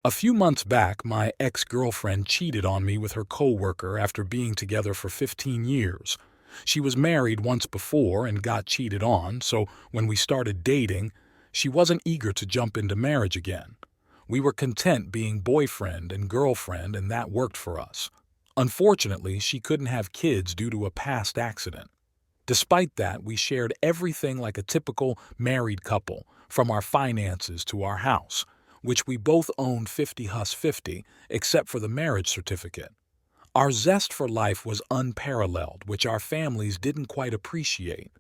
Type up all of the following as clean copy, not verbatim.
A few months back, my ex-girlfriend cheated on me with her coworker after being together for 15 years. She was married once before and got cheated on, so when we started dating, she wasn't eager to jump into marriage again. We were content being boyfriend and girlfriend, and that worked for us. Unfortunately, she couldn't have kids due to a past accident. Despite that, we shared everything like a typical married couple, from our finances to our house, which we both owned 50-50, except for the marriage certificate. Our zest for life was unparalleled, which our families didn't quite appreciate.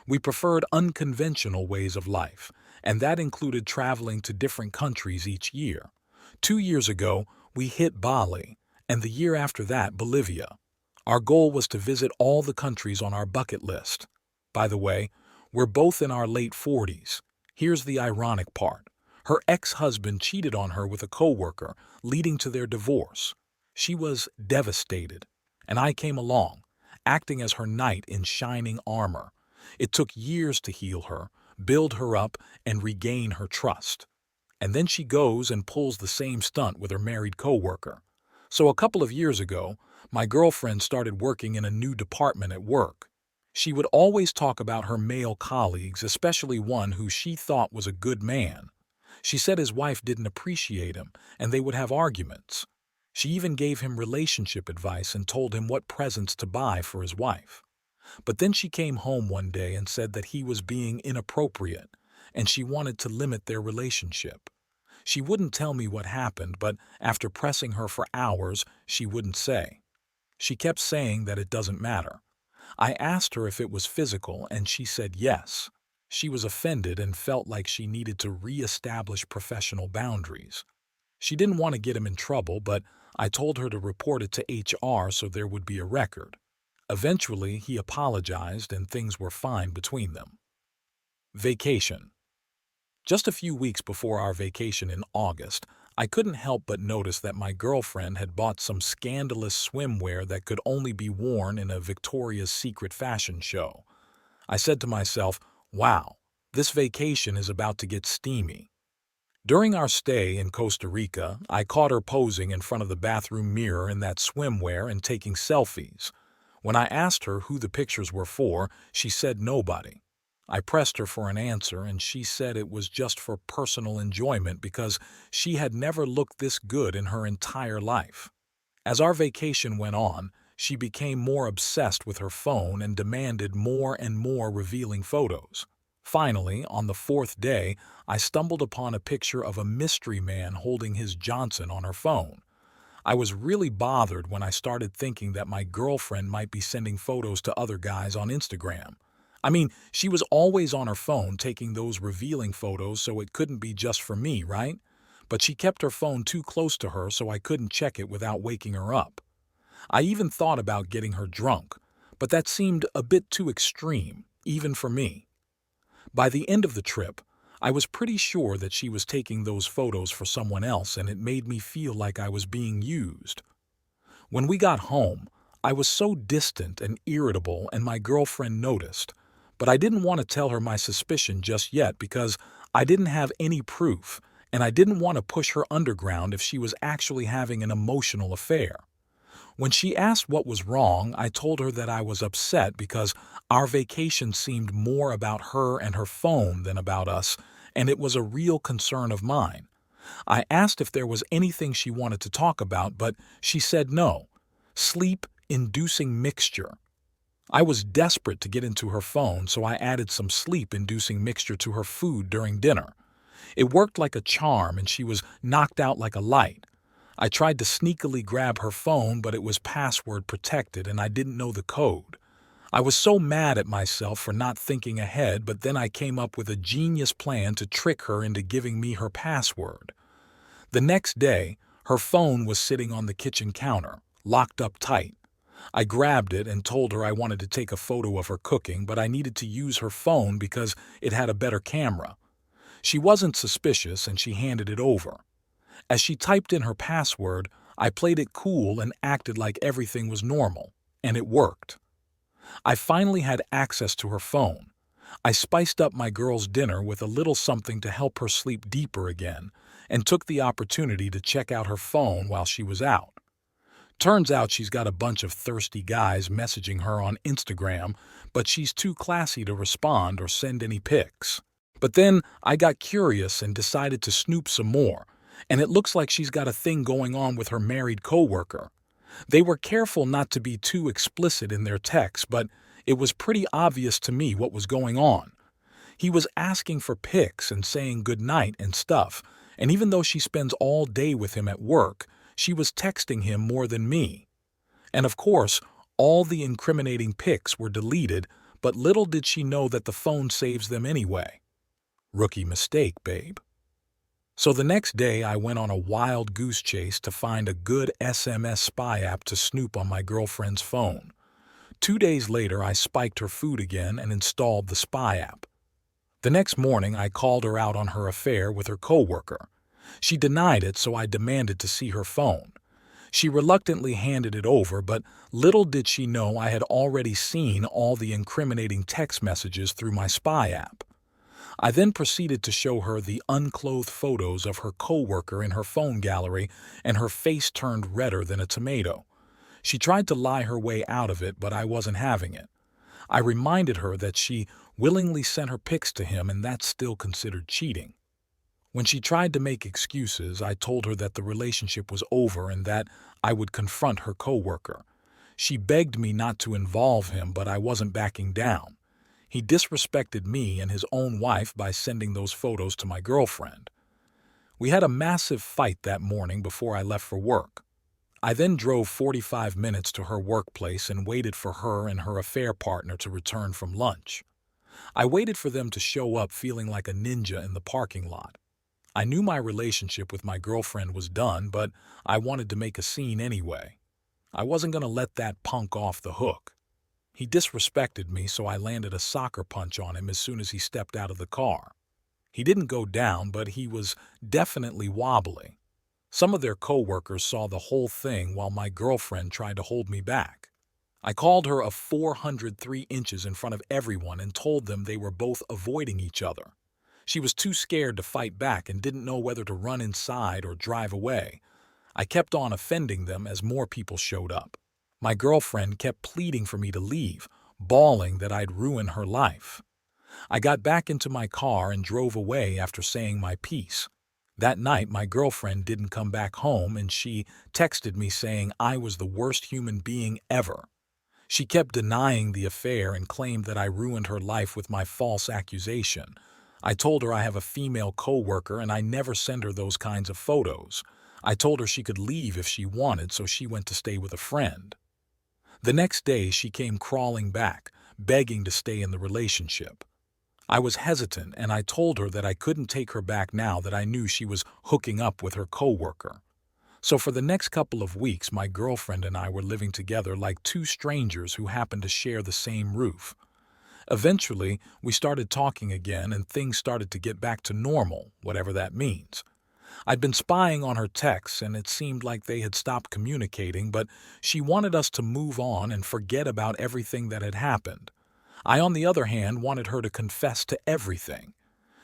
We preferred unconventional ways of life, and that included traveling to different countries each year. 2 years ago, we hit Bali, and the year after that, Bolivia. Our goal was to visit all the countries on our bucket list. By the way, we're both in our late 40s. Here's the ironic part. Her ex-husband cheated on her with a coworker, leading to their divorce. She was devastated, and I came along, acting as her knight in shining armor. It took years to heal her, build her up, and regain her trust. And then she goes and pulls the same stunt with her married coworker. So a couple of years ago, my girlfriend started working in a new department at work. She would always talk about her male colleagues, especially one who she thought was a good man. She said his wife didn't appreciate him, and they would have arguments. She even gave him relationship advice and told him what presents to buy for his wife. But then she came home one day and said that he was being inappropriate, and she wanted to limit their relationship. She wouldn't tell me what happened, but after pressing her for hours, she wouldn't say. She kept saying that it doesn't matter. I asked her if it was physical, and she said yes. She was offended and felt like she needed to re-establish professional boundaries. She didn't want to get him in trouble, but I told her to report it to HR so there would be a record. Eventually, he apologized and things were fine between them. Vacation. Just a few weeks before our vacation in August, I couldn't help but notice that my girlfriend had bought some scandalous swimwear that could only be worn in a Victoria's Secret fashion show. I said to myself, wow, this vacation is about to get steamy. During our stay in Costa Rica, I caught her posing in front of the bathroom mirror in that swimwear and taking selfies. When I asked her who the pictures were for, she said nobody. I pressed her for an answer, and she said it was just for personal enjoyment because she had never looked this good in her entire life. As our vacation went on, she became more obsessed with her phone and demanded more and more revealing photos. Finally, on the fourth day, I stumbled upon a picture of a mystery man holding his Johnson on her phone. I was really bothered when I started thinking that my girlfriend might be sending photos to other guys on Instagram. I mean, she was always on her phone taking those revealing photos, so it couldn't be just for me, right? But she kept her phone too close to her so I couldn't check it without waking her up. I even thought about getting her drunk, but that seemed a bit too extreme, even for me. By the end of the trip, I was pretty sure that she was taking those photos for someone else, and it made me feel like I was being used. When we got home, I was so distant and irritable, and my girlfriend noticed. But I didn't want to tell her my suspicion just yet because I didn't have any proof, and I didn't want to push her underground if she was actually having an emotional affair. When she asked what was wrong, I told her that I was upset because our vacation seemed more about her and her phone than about us, and it was a real concern of mine. I asked if there was anything she wanted to talk about, but she said no. Sleep-inducing mixture. I was desperate to get into her phone, so I added some sleep-inducing mixture to her food during dinner. It worked like a charm, and she was knocked out like a light. I tried to sneakily grab her phone, but it was password protected and I didn't know the code. I was so mad at myself for not thinking ahead, but then I came up with a genius plan to trick her into giving me her password. The next day, her phone was sitting on the kitchen counter, locked up tight. I grabbed it and told her I wanted to take a photo of her cooking, but I needed to use her phone because it had a better camera. She wasn't suspicious and she handed it over. As she typed in her password, I played it cool and acted like everything was normal, and it worked. I finally had access to her phone. I spiced up my girl's dinner with a little something to help her sleep deeper again, and took the opportunity to check out her phone while she was out. Turns out she's got a bunch of thirsty guys messaging her on Instagram, but she's too classy to respond or send any pics. But then I got curious and decided to snoop some more, and it looks like she's got a thing going on with her married coworker. They were careful not to be too explicit in their texts, but it was pretty obvious to me what was going on. He was asking for pics and saying goodnight and stuff, and even though she spends all day with him at work, she was texting him more than me. And of course, all the incriminating pics were deleted, but little did she know that the phone saves them anyway. Rookie mistake, babe. So the next day I went on a wild goose chase to find a good SMS spy app to snoop on my girlfriend's phone. 2 days later I spiked her food again and installed the spy app. The next morning I called her out on her affair with her coworker. She denied it, so I demanded to see her phone. She reluctantly handed it over, but little did she know I had already seen all the incriminating text messages through my spy app. I then proceeded to show her the unclothed photos of her coworker in her phone gallery, and her face turned redder than a tomato. She tried to lie her way out of it, but I wasn't having it. I reminded her that she willingly sent her pics to him, and that's still considered cheating. When she tried to make excuses, I told her that the relationship was over and that I would confront her coworker. She begged me not to involve him, but I wasn't backing down. He disrespected me and his own wife by sending those photos to my girlfriend. We had a massive fight that morning before I left for work. I then drove 45 minutes to her workplace and waited for her and her affair partner to return from lunch. I waited for them to show up feeling like a ninja in the parking lot. I knew my relationship with my girlfriend was done, but I wanted to make a scene anyway. I wasn't going to let that punk off the hook. He disrespected me, so I landed a soccer punch on him as soon as he stepped out of the car. He didn't go down, but he was definitely wobbly. Some of their coworkers saw the whole thing while my girlfriend tried to hold me back. I called her a 403 inches in front of everyone and told them they were both avoiding each other. She was too scared to fight back and didn't know whether to run inside or drive away. I kept on offending them as more people showed up. My girlfriend kept pleading for me to leave, bawling that I'd ruin her life. I got back into my car and drove away after saying my piece. That night, my girlfriend didn't come back home, and she texted me saying I was the worst human being ever. She kept denying the affair and claimed that I ruined her life with my false accusation. I told her I have a female coworker and I never send her those kinds of photos. I told her she could leave if she wanted, so she went to stay with a friend. The next day, she came crawling back, begging to stay in the relationship. I was hesitant, and I told her that I couldn't take her back now that I knew she was hooking up with her coworker. So for the next couple of weeks, my girlfriend and I were living together like two strangers who happened to share the same roof. Eventually, we started talking again and things started to get back to normal, whatever that means. I'd been spying on her texts and it seemed like they had stopped communicating, but she wanted us to move on and forget about everything that had happened. I, on the other hand, wanted her to confess to everything.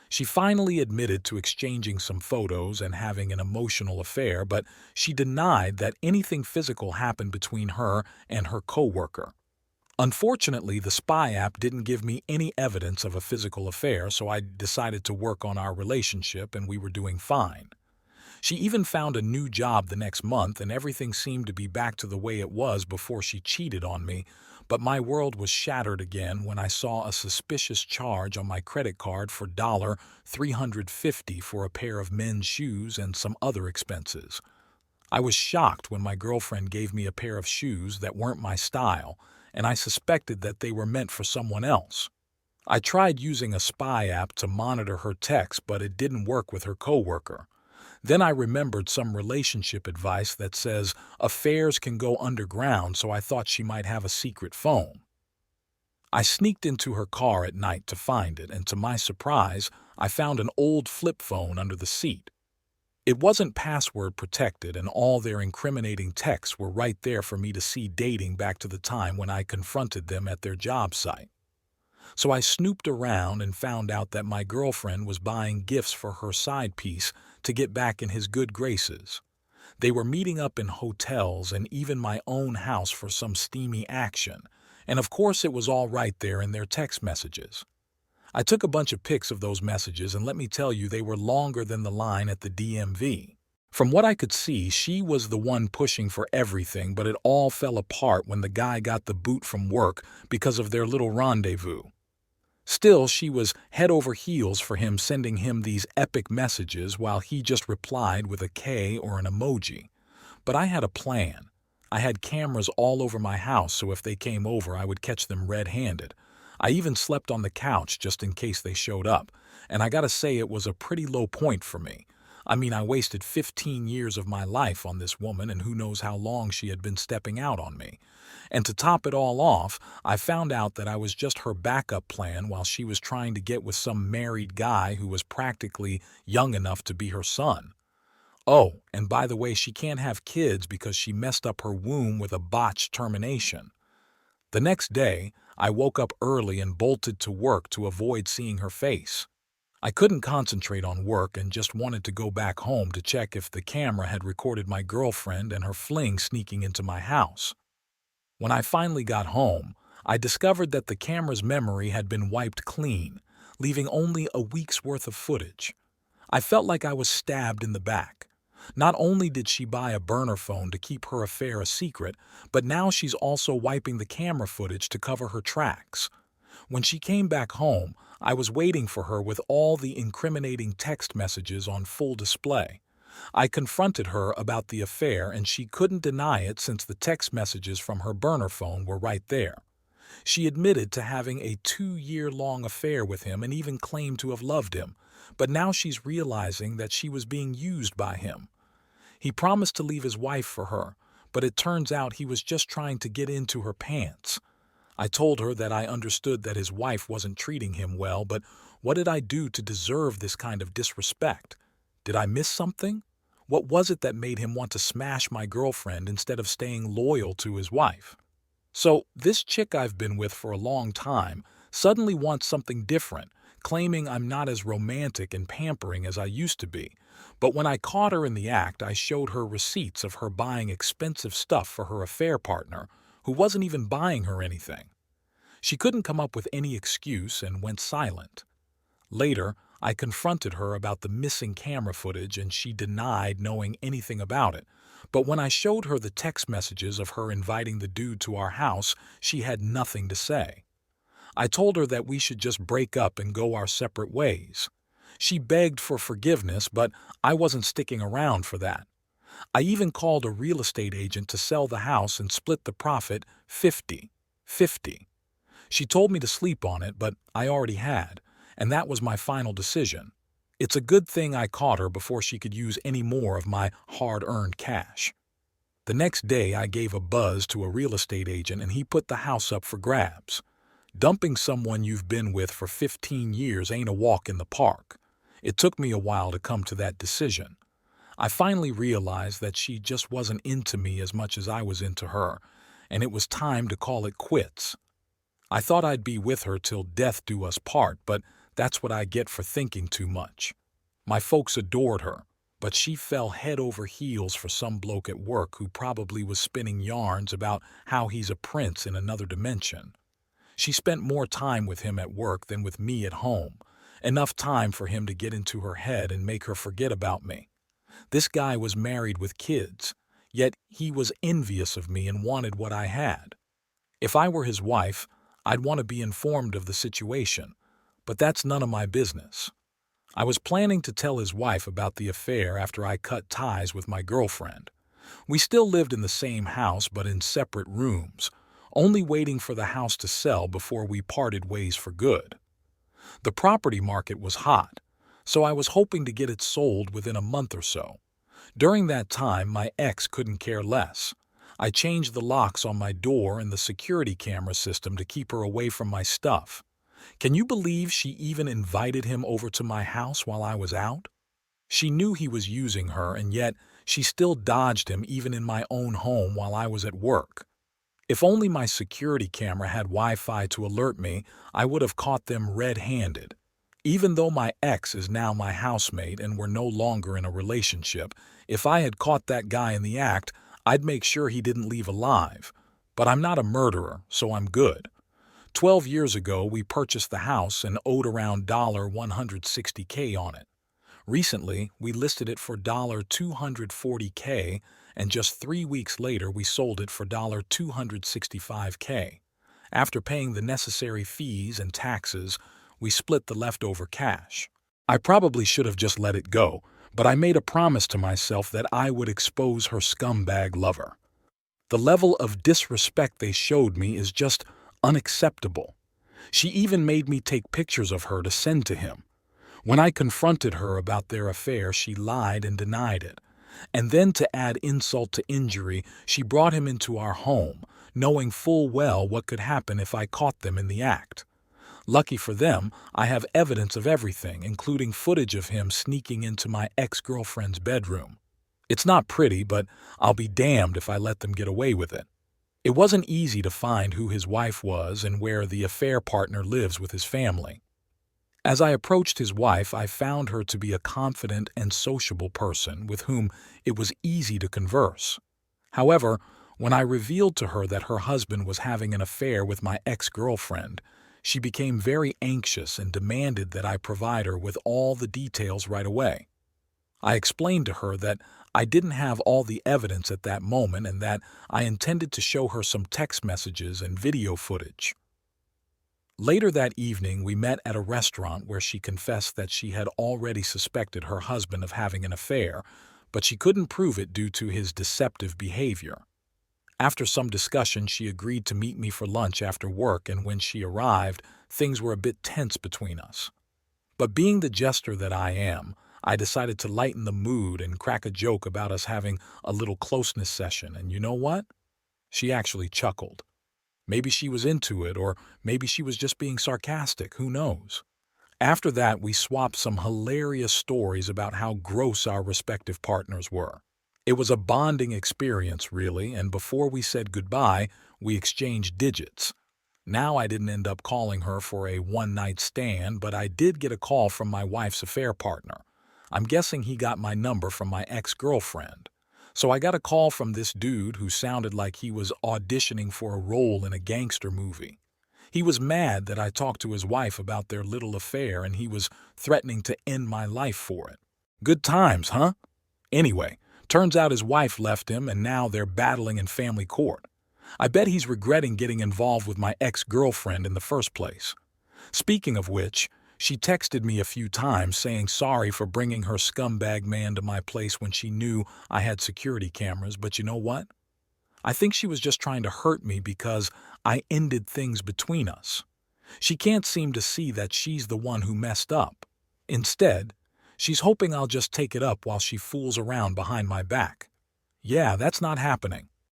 She finally admitted to exchanging some photos and having an emotional affair, but she denied that anything physical happened between her and her coworker. Unfortunately, the spy app didn't give me any evidence of a physical affair, so I decided to work on our relationship and we were doing fine. She even found a new job the next month and everything seemed to be back to the way it was before she cheated on me, but my world was shattered again when I saw a suspicious charge on my credit card for $350 for a pair of men's shoes and some other expenses. I was shocked when my girlfriend gave me a pair of shoes that weren't my style, and I suspected that they were meant for someone else. I tried using a spy app to monitor her texts, but it didn't work with her coworker. Then I remembered some relationship advice that says affairs can go underground, so I thought she might have a secret phone. I sneaked into her car at night to find it, and to my surprise, I found an old flip phone under the seat. It wasn't password protected, and all their incriminating texts were right there for me to see dating back to the time when I confronted them at their job site. So I snooped around and found out that my girlfriend was buying gifts for her side piece to get back in his good graces. They were meeting up in hotels and even my own house for some steamy action, and of course it was all right there in their text messages. I took a bunch of pics of those messages, and let me tell you, they were longer than the line at the DMV. From what I could see, she was the one pushing for everything, but it all fell apart when the guy got the boot from work because of their little rendezvous. Still, she was head over heels for him, sending him these epic messages while he just replied with a K or an emoji. But I had a plan. I had cameras all over my house, so if they came over, I would catch them red-handed. I even slept on the couch just in case they showed up, and I gotta say it was a pretty low point for me. I mean, I wasted 15 years of my life on this woman, and who knows how long she had been stepping out on me. And to top it all off, I found out that I was just her backup plan while she was trying to get with some married guy who was practically young enough to be her son. Oh, and by the way, she can't have kids because she messed up her womb with a botched termination. The next day, I woke up early and bolted to work to avoid seeing her face. I couldn't concentrate on work and just wanted to go back home to check if the camera had recorded my girlfriend and her fling sneaking into my house. When I finally got home, I discovered that the camera's memory had been wiped clean, leaving only a week's worth of footage. I felt like I was stabbed in the back. Not only did she buy a burner phone to keep her affair a secret, but now she's also wiping the camera footage to cover her tracks. When she came back home, I was waiting for her with all the incriminating text messages on full display. I confronted her about the affair, and she couldn't deny it since the text messages from her burner phone were right there. She admitted to having a 2-year-long affair with him and even claimed to have loved him, but now she's realizing that she was being used by him. He promised to leave his wife for her, but it turns out he was just trying to get into her pants. I told her that I understood that his wife wasn't treating him well, but what did I do to deserve this kind of disrespect? Did I miss something? What was it that made him want to smash my girlfriend instead of staying loyal to his wife? So, this chick I've been with for a long time suddenly wants something different, claiming I'm not as romantic and pampering as I used to be. But when I caught her in the act, I showed her receipts of her buying expensive stuff for her affair partner, who wasn't even buying her anything. She couldn't come up with any excuse and went silent. Later, I confronted her about the missing camera footage, and she denied knowing anything about it. But when I showed her the text messages of her inviting the dude to our house, she had nothing to say. I told her that we should just break up and go our separate ways. She begged for forgiveness, but I wasn't sticking around for that. I even called a real estate agent to sell the house and split the profit 50-50. She told me to sleep on it, but I already had, and that was my final decision. It's a good thing I caught her before she could use any more of my hard-earned cash. The next day, I gave a buzz to a real estate agent, and he put the house up for grabs. Dumping someone you've been with for 15 years ain't a walk in the park. It took me a while to come to that decision. I finally realized that she just wasn't into me as much as I was into her, and it was time to call it quits. I thought I'd be with her till death do us part, but that's what I get for thinking too much. My folks adored her, but she fell head over heels for some bloke at work who probably was spinning yarns about how he's a prince in another dimension. She spent more time with him at work than with me at home, enough time for him to get into her head and make her forget about me. This guy was married with kids, yet he was envious of me and wanted what I had. If I were his wife, I'd want to be informed of the situation, but that's none of my business. I was planning to tell his wife about the affair after I cut ties with my girlfriend. We still lived in the same house but in separate rooms, only waiting for the house to sell before we parted ways for good. The property market was hot, so I was hoping to get it sold within a month or so. During that time, my ex couldn't care less. I changed the locks on my door and the security camera system to keep her away from my stuff. Can you believe she even invited him over to my house while I was out? She knew he was using her, and yet she still dodged him even in my own home while I was at work. If only my security camera had Wi-Fi to alert me, I would have caught them red-handed. Even though my ex is now my housemate and we're no longer in a relationship, if I had caught that guy in the act, I'd make sure he didn't leave alive. But I'm not a murderer, so I'm good. 12 years ago, we purchased the house and owed around $160K on it. Recently, we listed it for $240K, and just 3 weeks later we sold it for $265K. After paying the necessary fees and taxes, we split the leftover cash. I probably should have just let it go, but I made a promise to myself that I would expose her scumbag lover. The level of disrespect they showed me is just unacceptable. She even made me take pictures of her to send to him. When I confronted her about their affair, she lied and denied it. And then to add insult to injury, she brought him into our home, knowing full well what could happen if I caught them in the act. Lucky for them, I have evidence of everything, including footage of him sneaking into my ex-girlfriend's bedroom. It's not pretty, but I'll be damned if I let them get away with it. It wasn't easy to find who his wife was and where the affair partner lives with his family. As I approached his wife, I found her to be a confident and sociable person with whom it was easy to converse. However, when I revealed to her that her husband was having an affair with my ex-girlfriend, she became very anxious and demanded that I provide her with all the details right away. I explained to her that I didn't have all the evidence at that moment and that I intended to show her some text messages and video footage. Later that evening, we met at a restaurant where she confessed that she had already suspected her husband of having an affair, but she couldn't prove it due to his deceptive behavior. After some discussion, she agreed to meet me for lunch after work, and when she arrived, things were a bit tense between us. But being the jester that I am, I decided to lighten the mood and crack a joke about us having a little closeness session, and you know what? She actually chuckled. Maybe she was into it, or maybe she was just being sarcastic, who knows? After that, we swapped some hilarious stories about how gross our respective partners were. It was a bonding experience, really, and before we said goodbye, we exchanged digits. Now I didn't end up calling her for a one-night stand, but I did get a call from my wife's affair partner. I'm guessing he got my number from my ex-girlfriend. So I got a call from this dude who sounded like he was auditioning for a role in a gangster movie. He was mad that I talked to his wife about their little affair, and he was threatening to end my life for it. Good times, huh? Anyway, turns out his wife left him, and now they're battling in family court. I bet he's regretting getting involved with my ex-girlfriend in the first place. Speaking of which, she texted me a few times saying sorry for bringing her scumbag man to my place when she knew I had security cameras, but you know what? I think she was just trying to hurt me because I ended things between us. She can't seem to see that she's the one who messed up. Instead, she's hoping I'll just take it up while she fools around behind my back. Yeah, that's not happening.